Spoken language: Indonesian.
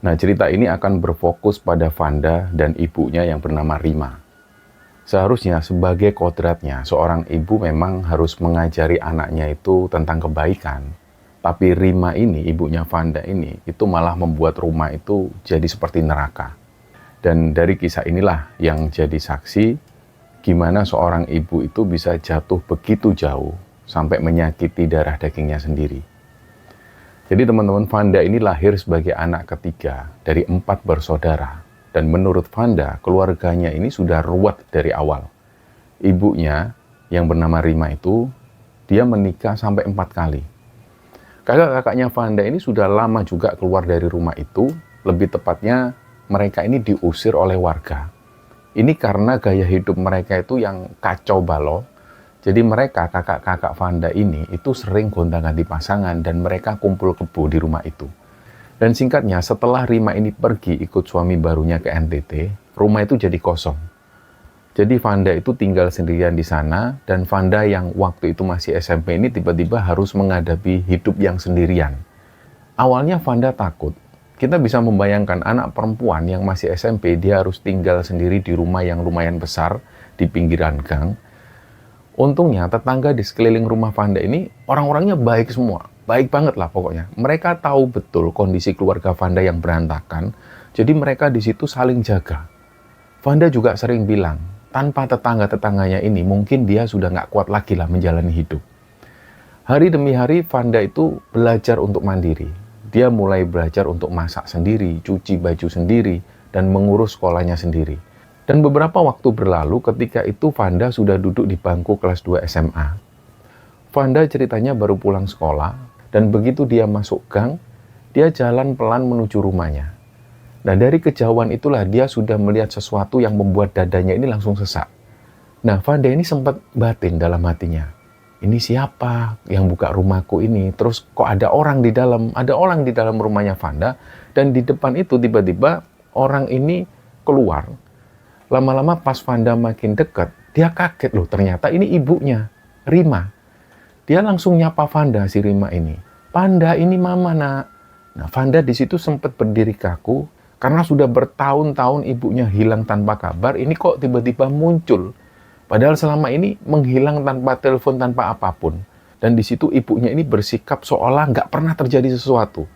Nah, cerita ini akan berfokus pada Vanda dan ibunya yang bernama Rima. Seharusnya sebagai kodratnya, seorang ibu memang harus mengajari anaknya itu tentang kebaikan. Tapi Rima ini, ibunya Vanda ini, itu malah membuat rumah itu jadi seperti neraka. Dan dari kisah inilah yang jadi saksi gimana seorang ibu itu bisa jatuh begitu jauh sampai menyakiti darah dagingnya sendiri. Jadi teman-teman, Vanda ini lahir sebagai anak ketiga dari 4 bersaudara. Dan menurut Vanda, keluarganya ini sudah ruwet dari awal. Ibunya yang bernama Rima itu, dia menikah sampai 4 kali. Kakak-kakaknya Vanda ini sudah lama juga keluar dari rumah itu, lebih tepatnya mereka ini diusir oleh warga. Ini karena gaya hidup mereka itu yang kacau balau. Jadi mereka, kakak-kakak Vanda ini, itu sering gonta-ganti pasangan dan mereka kumpul kebo di rumah itu. Dan singkatnya, setelah Rima ini pergi ikut suami barunya ke NTT, rumah itu jadi kosong. Jadi Vanda itu tinggal sendirian di sana, dan Vanda yang waktu itu masih SMP ini tiba-tiba harus menghadapi hidup yang sendirian. Awalnya Vanda takut. Kita bisa membayangkan anak perempuan yang masih SMP, dia harus tinggal sendiri di rumah yang lumayan besar, di pinggiran gang. Untungnya tetangga di sekeliling rumah Vanda ini orang-orangnya baik semua. Baik banget lah pokoknya. Mereka tahu betul kondisi keluarga Vanda yang berantakan. Jadi mereka di situ saling jaga. Vanda juga sering bilang, tanpa tetangga-tetangganya ini mungkin dia sudah nggak kuat lagi lah menjalani hidup. Hari demi hari Vanda itu belajar untuk mandiri. Dia mulai belajar untuk masak sendiri, cuci baju sendiri, dan mengurus sekolahnya sendiri. Dan beberapa waktu berlalu ketika itu Vanda sudah duduk di bangku kelas 2 SMA. Vanda ceritanya baru pulang sekolah, dan begitu dia masuk gang, dia jalan pelan menuju rumahnya. Nah, dari kejauhan itulah dia sudah melihat sesuatu yang membuat dadanya ini langsung sesak. Nah, Vanda ini sempat batin dalam hatinya. Ini siapa yang buka rumahku ini? Terus kok ada orang di dalam? Ada orang di dalam rumahnya Vanda, dan di depan itu tiba-tiba orang ini keluar. Lama-lama pas Vanda makin dekat, dia kaget loh, ternyata ini ibunya, Rima. Dia langsung nyapa Vanda, si Rima ini. Vanda, ini mama nak. Nah, Vanda di situ sempat berdiri kaku, karena sudah bertahun-tahun ibunya hilang tanpa kabar, ini kok tiba-tiba muncul. Padahal selama ini menghilang tanpa telepon, tanpa apapun. Dan di situ ibunya ini bersikap seolah nggak pernah terjadi sesuatu.